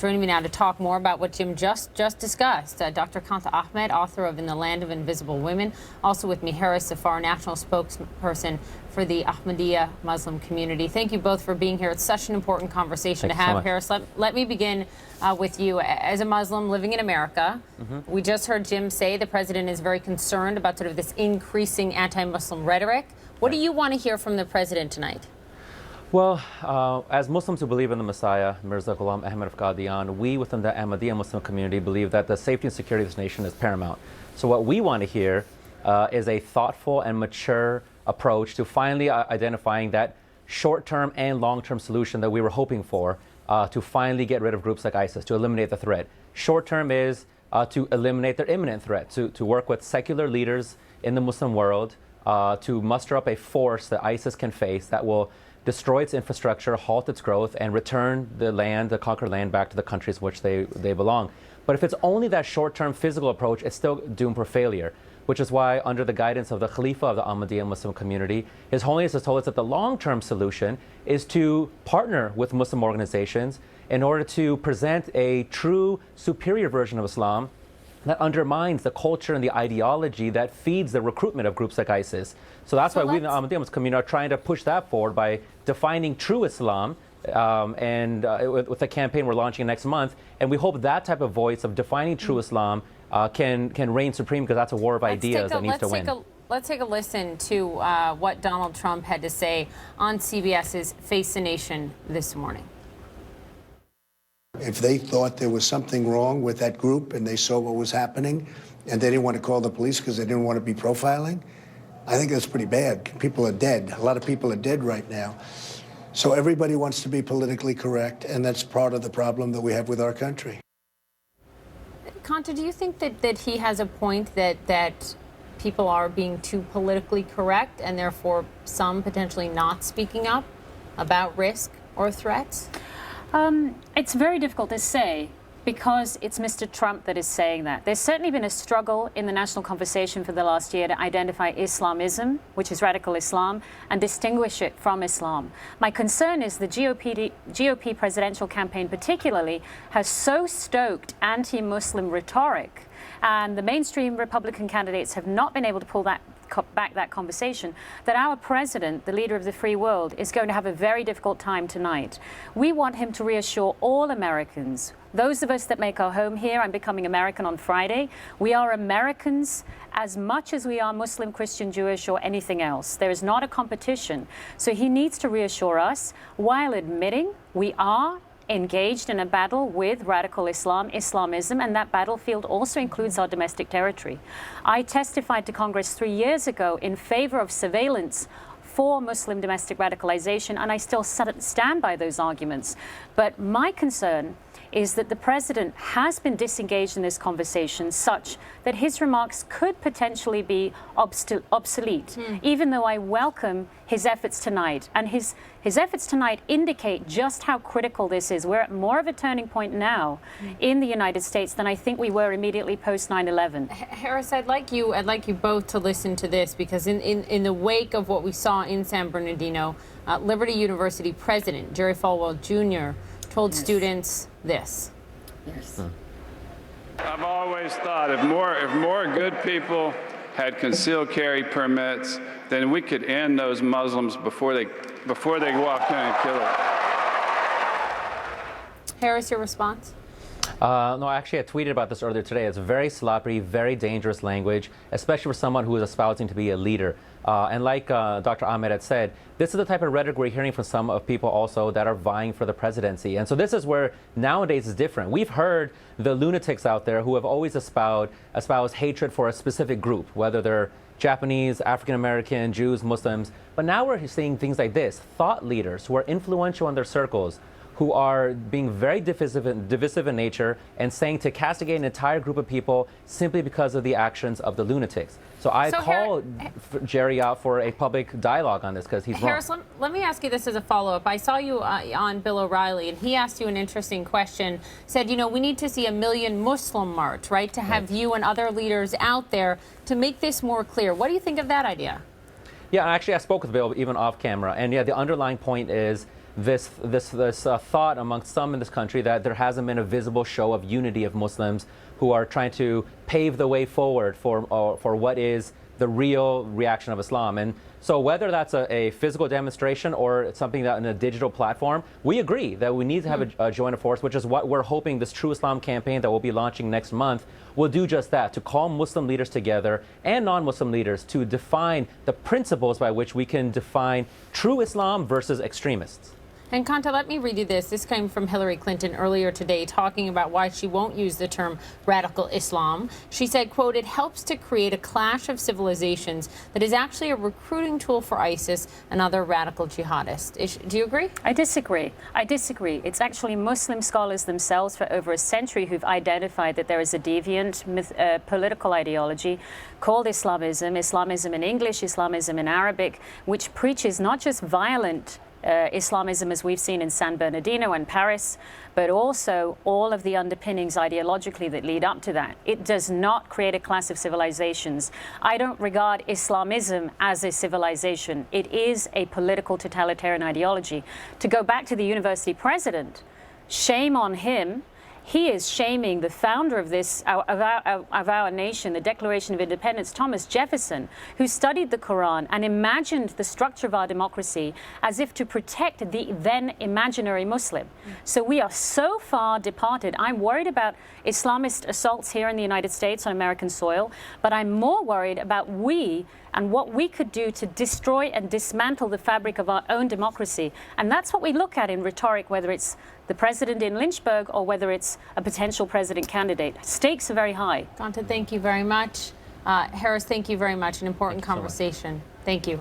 Joining me now to talk more about what Jim just discussed, Dr. Kanta Ahmed, author of In the Land of Invisible Women. Also with me, Zafar, national spokesperson for the Ahmadiyya Muslim community. Thank you both for being here. It's such an important conversation to have. Harris, let me begin with you. As a Muslim living in America, we just heard Jim say the president is very concerned about sort of this increasing anti-Muslim rhetoric. What do you want to hear from the president tonight? Well, as Muslims who believe in the Messiah, Mirza Ghulam Ahmad of Qadian, we within the Ahmadiyya Muslim community believe that the safety and security of this nation is paramount. So what we want to hear is a thoughtful and mature approach to finally identifying that short-term and long-term solution that we were hoping for to finally get rid of groups like ISIS, to eliminate the threat. Short-term is to eliminate their imminent threat, to work with secular leaders in the Muslim world to muster up a force that ISIS can face that will destroy its infrastructure, halt its growth, and return the land, the conquered land, back to the countries in which they belong. But if it's only that short-term physical approach, it's still doomed for failure, which is why, under the guidance of the Khalifa of the Ahmadiyya Muslim community, His Holiness has told us that the long-term solution is to partner with Muslim organizations in order to present a true, superior version of Islam that undermines the culture and the ideology that feeds the recruitment of groups like ISIS. So that's why we in the Ahmadiyya Muslim community are trying to push that forward by defining true Islam, with a campaign we're launching next month. And we hope that type of voice of defining true Islam can reign supreme, because that's a war of ideas that needs to win. Let's take a listen to what Donald Trump had to say on CBS's Face the Nation this morning. If they thought there was something wrong with that group and they saw what was happening and they didn't want to call the police because they didn't want to be profiling, I think that's pretty bad. People are dead. A lot of people are dead right now. So everybody wants to be politically correct, and that's part of the problem that we have with our country. Kanta, do you think that he has a point that people are being too politically correct and therefore some potentially not speaking up about risk or threats? It's very difficult to say, because it's Mr. Trump that is saying that. There's certainly been a struggle in the national conversation for the last year to identify Islamism, which is radical Islam, and distinguish it from Islam. My concern is the GOP presidential campaign particularly has so stoked anti-Muslim rhetoric, and the mainstream Republican candidates have not been able to pull back that conversation, that our president, the leader of the free world, is going to have a very difficult time tonight. We want him to reassure all Americans, those of us that make our home here. I'm becoming American on Friday. We are Americans as much as we are Muslim, Christian, Jewish, or anything else. There is not a competition. So he needs to reassure us while admitting we are engaged in a battle with radical Islam, Islamism, and that battlefield also includes our domestic territory. I testified to Congress 3 years ago in favor of surveillance for Muslim domestic radicalization, and I still stand by those arguments. But my concern is that the president has been disengaged in this conversation such that his remarks could potentially be obsolete, even though I welcome his efforts tonight. And his efforts tonight indicate just how critical this is. We're at more of a turning point now in the United States than I think we were immediately post 9/11. Harris, I'd like you both to listen to this, because in the wake of what we saw in San Bernardino, Liberty University President Jerry Falwell Jr. told students this. I've always thought if more good people had concealed carry permits, then we could end those Muslims before they walk in and kill it. Harris, your response? No, actually, I tweeted about this earlier today. It's very sloppy, very dangerous language, especially for someone who is espousing to be a leader. And like Dr. Ahmed had said, this is the type of rhetoric we're hearing from some of people also that are vying for the presidency. And so this is where nowadays is different. We've heard the lunatics out there who have always espoused hatred for a specific group, whether they're Japanese, African-American, Jews, Muslims. But now we're seeing things like this, thought leaders who are influential in their circles, who are being very divisive in nature and saying to castigate an entire group of people simply because of the actions of the lunatics. So I call Jerry out for a public dialogue on this, because he's wrong. Harris, let me ask you this as a follow-up. I saw you on Bill O'Reilly, and he asked you an interesting question. Said, you know, we need to see a million Muslim march, right, to have you and other leaders out there to make this more clear. What do you think of that idea? Yeah, actually, I spoke with Bill even off camera, and yeah, the underlying point is this thought amongst some in this country that there hasn't been a visible show of unity of Muslims who are trying to pave the way forward for what is the real reaction of Islam. And so whether that's a physical demonstration or something that in a digital platform, we agree that we need to have a joint force, which is what we're hoping this True Islam campaign that we'll be launching next month will do just that, to call Muslim leaders together and non-Muslim leaders to define the principles by which we can define true Islam versus extremists. And Kanta, let me read you this. This came from Hillary Clinton earlier today, talking about why she won't use the term radical Islam. She said, quote, "It helps to create a clash of civilizations that is actually a recruiting tool for ISIS and other radical jihadists." Do you agree? I disagree. It's actually Muslim scholars themselves for over a century who've identified that there is a deviant political ideology called Islamism, Islamism in English, Islamism in Arabic, which preaches not just violent Islamism as we've seen in San Bernardino and Paris, but also all of the underpinnings ideologically that lead up to that. It does not create a class of civilizations. I don't regard Islamism as a civilization. It is a political totalitarian ideology. To go back to the university president, shame on him. He is shaming the founder of our nation, the Declaration of Independence, Thomas Jefferson, who studied the Quran and imagined the structure of our democracy as if to protect the then imaginary Muslim. So we are so far departed. I'm worried about Islamist assaults here in the United States on American soil, but I'm more worried about we and what we could do to destroy and dismantle the fabric of our own democracy. And that's what we look at in rhetoric, whether it's the president in Lynchburg or whether it's a potential president candidate. Stakes are very high. Kanta, thank you very much. Harris, thank you very much. An important conversation. Thank you.